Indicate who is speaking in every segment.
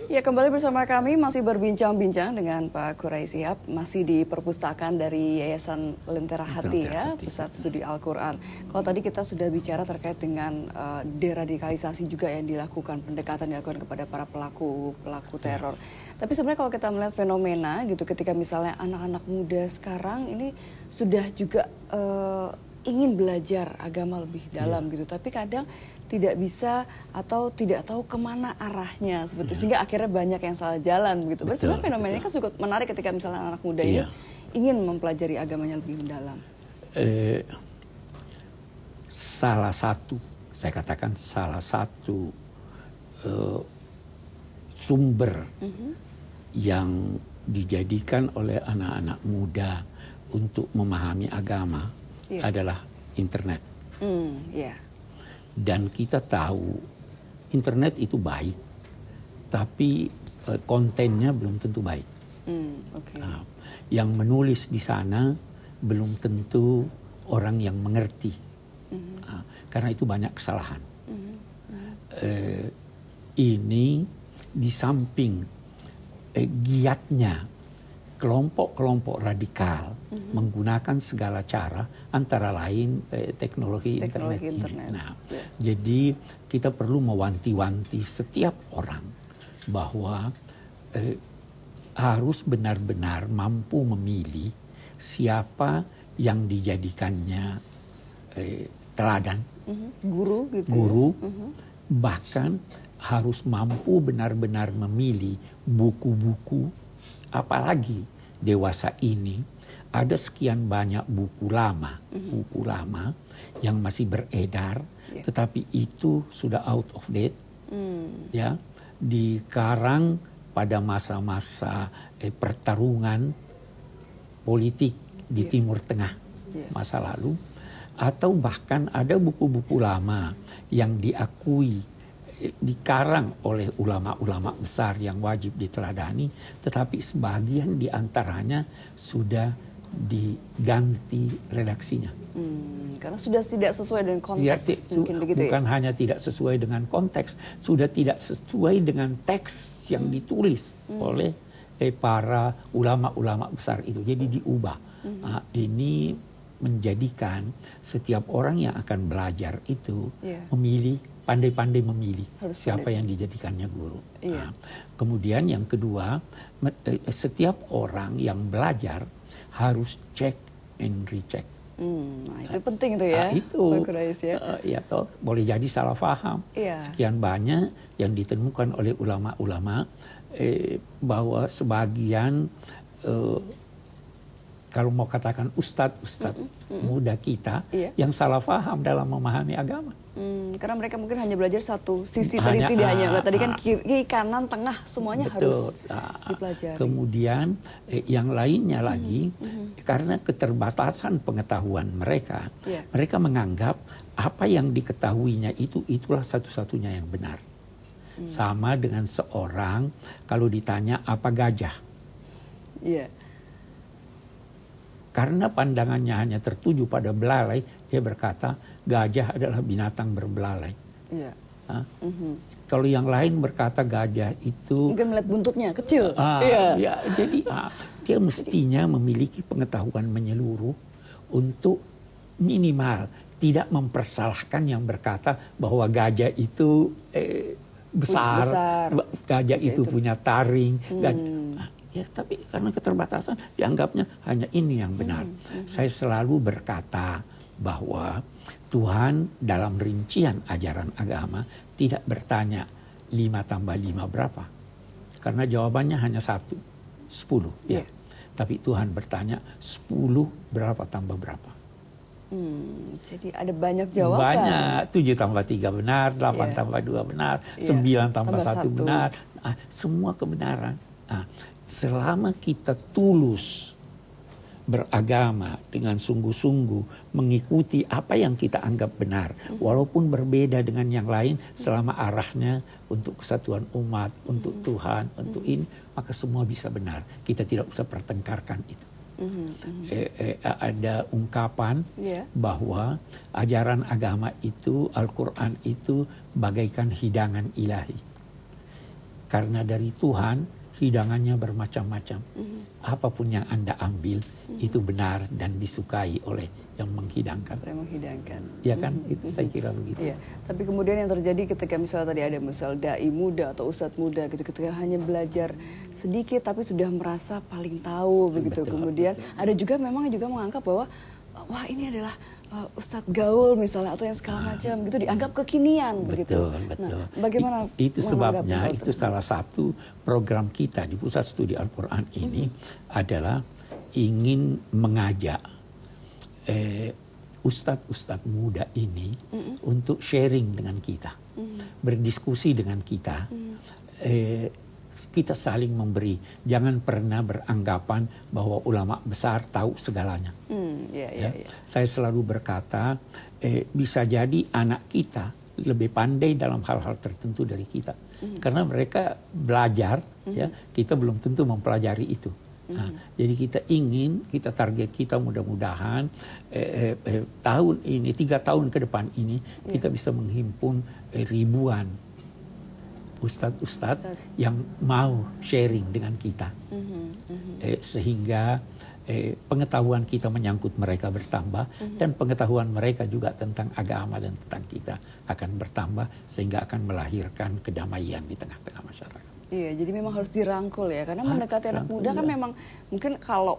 Speaker 1: Ya, kembali bersama kami masih berbincang-bincang dengan Pak Quraish Shihab, masih di perpustakaan dari Yayasan Lentera Hati ya, Pusat Studi Al-Quran. Kalau tadi kita sudah bicara terkait dengan deradikalisasi juga yang dilakukan, pendekatan dilakukan kepada para pelaku teror. Tapi sebenarnya kalau kita melihat fenomena gitu, ketika misalnya anak-anak muda sekarang ini sudah juga ingin belajar agama lebih dalam gitu, tapi kadang tidak bisa atau tidak tahu kemana arahnya seperti sehingga akhirnya banyak yang salah jalan gitu. Sebenarnya fenomena ini kan cukup menarik ketika misalnya anak muda ini ingin mempelajari agamanya lebih mendalam.
Speaker 2: Salah satu, saya katakan salah satu sumber yang dijadikan oleh anak-anak muda untuk memahami agama adalah internet. Dan kita tahu internet itu baik, tapi kontennya belum tentu baik. Yang menulis di sana belum tentu orang yang mengerti, karena itu banyak kesalahan. Ini di samping giatnya kelompok-kelompok radikal menggunakan segala cara, antara lain teknologi internet. Nah, jadi kita perlu mewanti-wanti setiap orang bahwa harus benar-benar mampu memilih siapa yang dijadikannya teladan, guru, bahkan harus mampu benar-benar memilih buku-buku. Apalagi dewasa ini ada sekian banyak buku lama yang masih beredar, tetapi itu sudah out of date, ya, dikarang pada masa-masa pertarungan politik di Timur Tengah masa lalu, atau bahkan ada buku-buku lama yang dikarang oleh ulama-ulama besar yang wajib diteladani, tetapi sebagian diantaranya sudah diganti redaksinya.
Speaker 1: Karena sudah tidak sesuai dengan konteks, mungkin begitu ya?
Speaker 2: Bukan hanya tidak sesuai dengan konteks, sudah tidak sesuai dengan teks yang ditulis oleh para ulama-ulama besar itu. Jadi diubah. Ini menjadikan setiap orang yang akan belajar itu pandai-pandai memilih siapa yang dijadikannya guru. Kemudian yang kedua, setiap orang yang belajar harus check and recheck.
Speaker 1: Itu penting tuh ya, Pak Quraish ya.
Speaker 2: Boleh jadi salah paham. Sekian banyak yang ditemukan oleh ulama-ulama bahwa sebagian kalau mau katakan ustadz muda kita yang salah paham dalam memahami agama.
Speaker 1: Karena mereka mungkin hanya belajar satu sisi tadi, tidak hanya tadi kan kiri, kanan, tengah semuanya harus dipelajari. Kemudian
Speaker 2: yang lainnya lagi, karena keterbatasan pengetahuan mereka, mereka menganggap apa yang diketahuinya itulah satu-satunya yang benar. Sama dengan seorang kalau ditanya apa gajah. Karena pandangannya hanya tertuju pada belalai, dia berkata gajah adalah binatang berbelalai. Kalau yang lain berkata gajah itu
Speaker 1: mungkin melihat buntutnya kecil.
Speaker 2: Jadi dia mestinya memiliki pengetahuan menyeluruh untuk minimal tidak mempersalahkan yang berkata bahwa gajah itu besar, gajah itu punya taring. Tapi karena keterbatasan dianggapnya hanya ini yang benar. Saya selalu berkata bahwa Tuhan dalam rincian ajaran agama tidak bertanya 5 tambah 5 berapa. Karena jawabannya hanya 1, 10. Tapi Tuhan bertanya 10 berapa tambah berapa.
Speaker 1: Jadi ada banyak jawaban.
Speaker 2: Banyak, 7 tambah 3 benar, 8 tambah 2 benar, 9 tambah 1 benar. Semua kebenaran. Selama kita tulus beragama dengan sungguh-sungguh mengikuti apa yang kita anggap benar, walaupun berbeda dengan yang lain, selama arahnya untuk kesatuan umat, untuk Tuhan, untuk ini, maka semua bisa benar. Kita tidak usah pertengkarkan itu. Ada ungkapan bahwa ajaran agama itu, Al-Quran itu bagaikan hidangan ilahi. Karena dari Tuhan hidangannya bermacam-macam. Apapun yang Anda ambil itu benar dan disukai oleh yang menghidangkan.
Speaker 1: Yang menghidangkan.
Speaker 2: Ya kan, itu saya kira begitu.
Speaker 1: Iya. Tapi kemudian yang terjadi ketika misalnya tadi ada misal dai muda atau ustadz muda gitu, ketika hanya belajar sedikit tapi sudah merasa paling tahu begitu.
Speaker 2: Betul,
Speaker 1: kemudian ada juga memang juga menganggap bahwa wah ini adalah ustadz gaul misalnya atau yang segala macam gitu, dianggap kekinian begitu.
Speaker 2: Betul.
Speaker 1: Nah, bagaimana
Speaker 2: itu sebabnya itu salah satu program kita di Pusat Studi Al-Quran ini adalah ingin mengajak ustadz-ustadz muda ini untuk sharing dengan kita, berdiskusi dengan kita. Kita saling memberi, jangan pernah beranggapan bahwa ulama besar tahu segalanya. Saya selalu berkata, bisa jadi anak kita lebih pandai dalam hal-hal tertentu dari kita, karena mereka belajar, ya kita belum tentu mempelajari itu. Nah, jadi kita target kita mudah-mudahan tahun ini, 3 tahun ke depan ini kita bisa menghimpun ribuan ustadz-ustadz yang mau sharing dengan kita, sehingga pengetahuan kita menyangkut mereka bertambah, dan pengetahuan mereka juga tentang agama dan tentang kita akan bertambah, sehingga akan melahirkan kedamaian di tengah-tengah masyarakat.
Speaker 1: Iya, jadi memang harus dirangkul ya, karena mendekati anak muda kan memang mungkin kalau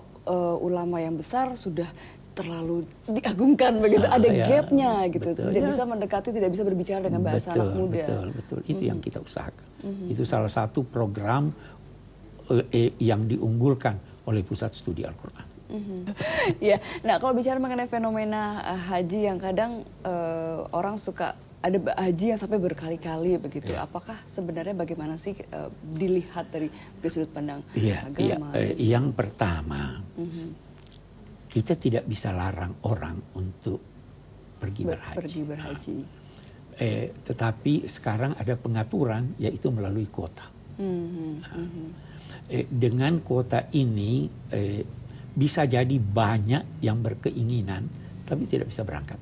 Speaker 1: ulama yang besar sudah terlalu diagungkan begitu, ada gapnya gitu, tidak bisa mendekati, tidak bisa berbicara dengan bahasa anak muda.
Speaker 2: Betul, itu yang kita usahakan. Itu salah satu program yang diunggulkan oleh Pusat Studi Al-Quran.
Speaker 1: Ya, nah kalau bicara mengenai fenomena haji yang kadang orang suka ada haji yang sampai berkali-kali begitu. Apakah sebenarnya bagaimana sih dilihat dari sudut pandang agama?
Speaker 2: Yang pertama, kita tidak bisa larang orang untuk pergi berhaji. Tetapi sekarang ada pengaturan, yaitu melalui kuota. Dengan kuota ini bisa jadi banyak yang berkeinginan, tapi tidak bisa berangkat.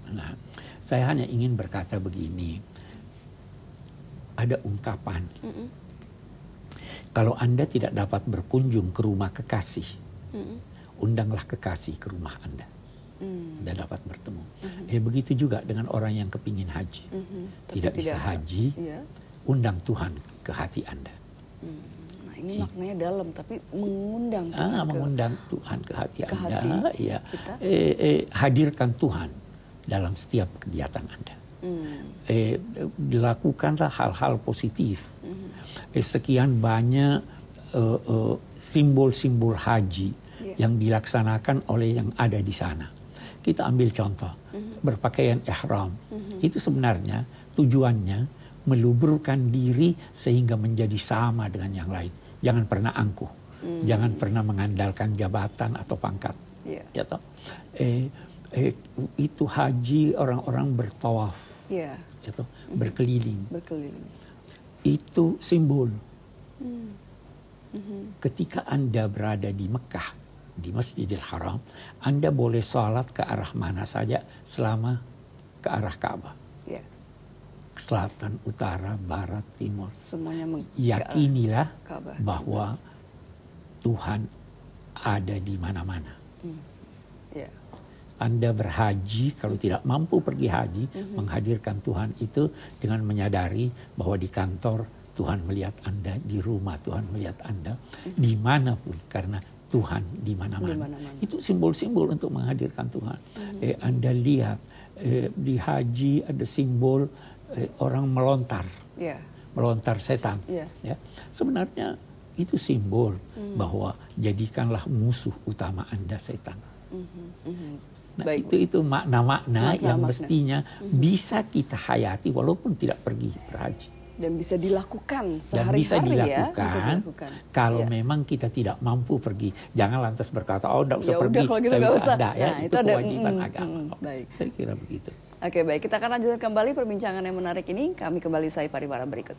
Speaker 2: Nah, saya hanya ingin berkata begini, ada ungkapan, kalau Anda tidak dapat berkunjung ke rumah kekasih, undanglah kekasih ke rumah Anda, Anda dapat bertemu. Begitu juga dengan orang yang kepingin haji, tidak bisa haji, undang Tuhan ke hati Anda.
Speaker 1: Nah, ini maknanya dalam, tapi mengundang Tuhan,
Speaker 2: mengundang Tuhan ke hati Anda, hadirkan Tuhan dalam setiap kegiatan Anda. Dilakukanlah hal-hal positif. Sekian banyak simbol-simbol haji yang dilaksanakan oleh yang ada di sana. Kita ambil contoh, berpakaian ihram. Itu sebenarnya tujuannya meluburkan diri sehingga menjadi sama dengan yang lain. Jangan pernah angkuh, jangan pernah mengandalkan jabatan atau pangkat. Ya toh? Itu haji, orang-orang bertawaf, berkeliling. Itu simbol. Ketika Anda berada di Mekah, di Masjidil Haram, Anda boleh sholat ke arah mana saja selama ke arah Ka'bah. Selatan, utara, barat, timur.
Speaker 1: Semuanya
Speaker 2: yakinilah bahwa Tuhan ada di mana-mana. Anda berhaji, kalau tidak mampu pergi haji, menghadirkan Tuhan itu dengan menyadari bahwa di kantor Tuhan melihat Anda, di rumah Tuhan melihat Anda, dimanapun, karena Tuhan di mana-mana. Itu simbol-simbol untuk menghadirkan Tuhan. Anda lihat di haji ada simbol orang melontar, melontar setan. Ya. Sebenarnya itu simbol bahwa jadikanlah musuh utama Anda setan. Nah, itu makna-makna yang mestinya bisa kita hayati walaupun tidak pergi berhaji.
Speaker 1: Dan bisa dilakukan
Speaker 2: Dan
Speaker 1: sehari-hari
Speaker 2: bisa dilakukan, kalau
Speaker 1: iya.
Speaker 2: memang kita tidak mampu pergi. Jangan lantas berkata, oh tidak usah
Speaker 1: Ya
Speaker 2: pergi,
Speaker 1: udah, gitu
Speaker 2: saya bisa
Speaker 1: usah.
Speaker 2: ada. Ya,
Speaker 1: Nah,
Speaker 2: itu kewajiban agama.
Speaker 1: Baik.
Speaker 2: Saya kira begitu.
Speaker 1: Oke, baik. Kita akan lanjutkan kembali perbincangan yang menarik ini. Kami kembali usai pariwara berikut.